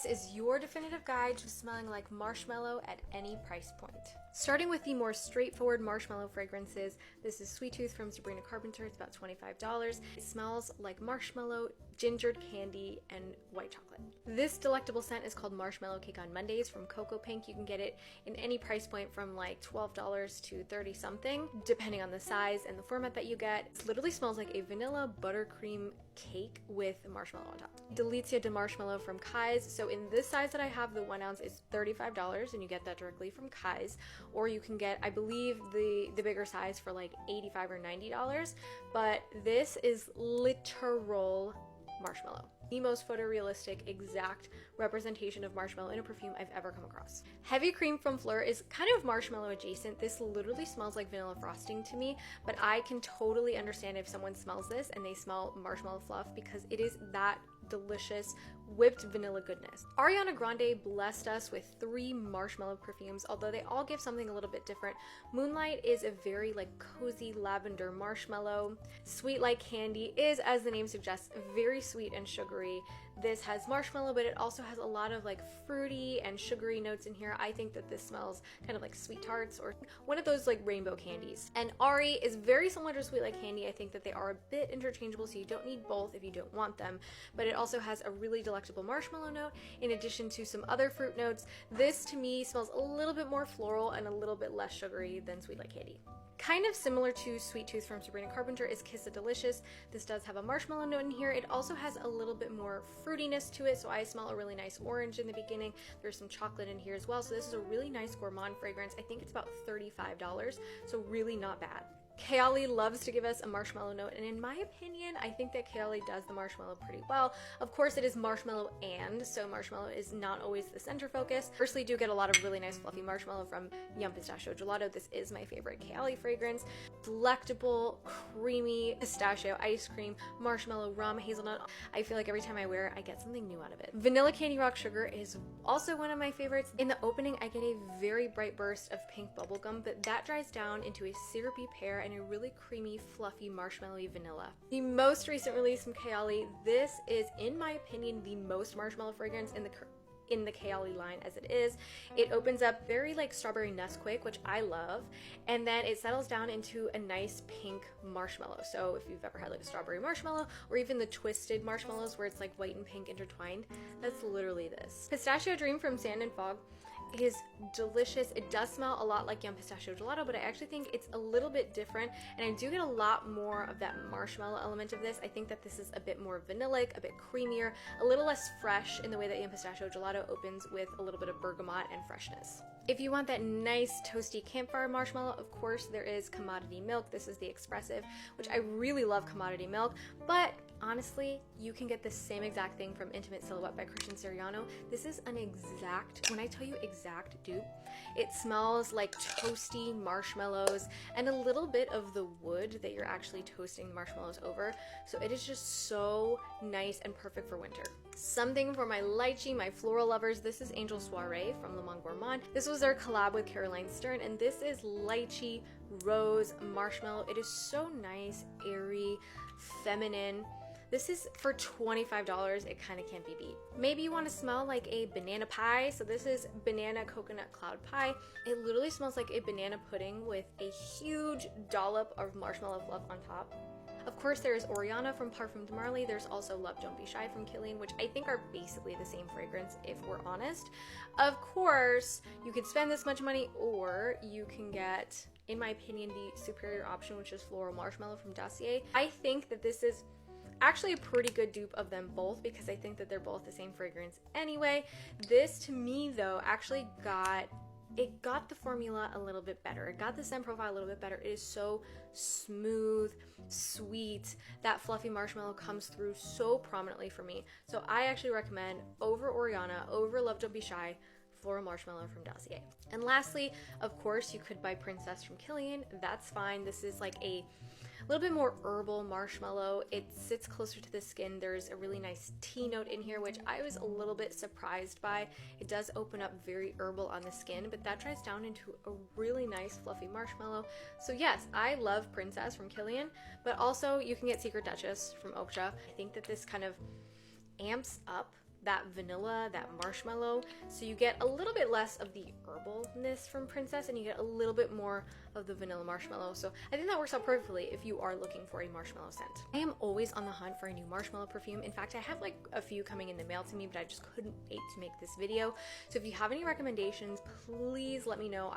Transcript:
This is your definitive guide to smelling like marshmallow at any price point. Starting with the more straightforward marshmallow fragrances, this is Sweet Tooth from Sabrina Carpenter. It's about $25. It smells like marshmallow, gingered candy, and white chocolate. This delectable scent is called Marshmallow Cake on Mondays from Cocoa Pink. You can get it in any price point from like $12 to 30 something, depending on the size and the format that you get. It literally smells like a vanilla buttercream cake with marshmallow on top. Delizia de Marshmallow from Kai's. So in this size that I have, the 1 ounce is $35 and you get that directly from Kai's, or you can get, I believe, the bigger size for like $85 or $90, but this is literal marshmallow. The most photorealistic, exact representation of marshmallow in a perfume I've ever come across. Heavy Cream from Fleur is kind of marshmallow adjacent. This literally smells like vanilla frosting to me, but I can totally understand if someone smells this and they smell marshmallow fluff, because it is that delicious whipped vanilla goodness. Ariana Grande blessed us with 3 marshmallow perfumes, although they all give something a little bit different. Moonlight is a very like cozy lavender marshmallow. Sweet Like Candy is, as the name suggests, very sweet and sugary. This has marshmallow, but it also has a lot of like fruity and sugary notes in here. I think that this smells kind of like sweet tarts or one of those like rainbow candies. And Ari is very similar to Sweet Like Candy. I think that they are a bit interchangeable, so you don't need both if you don't want them, but it also has a really delectable marshmallow note in addition to some other fruit notes. This to me smells a little bit more floral and a little bit less sugary than Sweet Like Candy. Kind of similar to Sweet Tooth from Sabrina Carpenter is Kiss It Delicious. This does have a marshmallow note in here. It also has a little bit more fruitiness to it, so I smell a really nice orange in the beginning. There's some chocolate in here as well, so this is a really nice gourmand fragrance. I think it's about $35, so really not bad. Kayali loves to give us a marshmallow note, and in my opinion, I think that Kayali does the marshmallow pretty well. Of course, it is marshmallow, and so marshmallow is not always the center focus. Personally, do get a lot of really nice fluffy marshmallow from Yum Pistachio Gelato. This is my favorite Kayali fragrance. Delectable, creamy pistachio ice cream, marshmallow, rum, hazelnut. I feel like every time I wear it, I get something new out of it. Vanilla Candy Rock Sugar is also one of my favorites. In the opening, I get a very bright burst of pink bubblegum, but that dries down into a syrupy pear and a really creamy, fluffy, marshmallowy vanilla. The most recent release from Kayali, this is, in my opinion, the most marshmallow fragrance in the Kayali line as it is. It opens up very like strawberry Nesquik, which I love, and then it settles down into a nice pink marshmallow. So if you've ever had like a strawberry marshmallow, or even the twisted marshmallows where it's like white and pink intertwined, that's literally this. Pistachio Dream from Sand and Fog is delicious. It does smell a lot like Yum Pistachio Gelato, but I actually think it's a little bit different, and I do get a lot more of that marshmallow element of this. I think that this is a bit more vanillic, a bit creamier, a little less fresh in the way that Yum Pistachio Gelato opens with a little bit of bergamot and freshness. If you want that nice toasty campfire marshmallow, of course there is Commodity Milk. This is the expressive, which I really love Commodity Milk, but honestly, you can get the same exact thing from Intimate Silhouette by Christian Siriano. This is an exact, when I tell you exact dupe, it smells like toasty marshmallows and a little bit of the wood that you're actually toasting the marshmallows over. So it is just so nice and perfect for winter. Something for my lychee, my floral lovers. This is Angel Soiree from Le Monde Gourmand. This was their collab with Caroline Stern, and this is lychee, rose, marshmallow. It is so nice, airy, feminine. This is for $25. It kind of can't be beat. Maybe you want to smell like a banana pie. So this is Banana Coconut Cloud Pie. It literally smells like a banana pudding with a huge dollop of marshmallow fluff on top. Of course, there is Oriana from Parfum de Marly. There's also Love Don't Be Shy from Kilian, which I think are basically the same fragrance if we're honest. Of course, you could spend this much money, or you can get, in my opinion, the superior option, which is Floral Marshmallow from Dossier. I think that this is actually a pretty good dupe of them both, because I think that they're both the same fragrance anyway. This to me though actually got the formula a little bit better. It got the scent profile a little bit better. It is so smooth, sweet. That fluffy marshmallow comes through so prominently for me. So I actually recommend, over Oriana, over Love Don't Be Shy, Floral Marshmallow from Dossier. And lastly, of course, you could buy Princess from Kilian. That's fine. This is like a little bit more herbal marshmallow. It sits closer to the skin. There's a really nice tea note in here, which I was a little bit surprised by. It does open up very herbal on the skin, but that dries down into a really nice fluffy marshmallow. So yes, I love Princess from Kilian, but also you can get Secret Duchess from Okja. I think that this kind of amps up that vanilla, that marshmallow. So you get a little bit less of the herbalness from Princess and you get a little bit more of the vanilla marshmallow. So I think that works out perfectly if you are looking for a marshmallow scent. I am always on the hunt for a new marshmallow perfume. In fact, I have like a few coming in the mail to me, but I just couldn't wait to make this video. So if you have any recommendations, please let me know.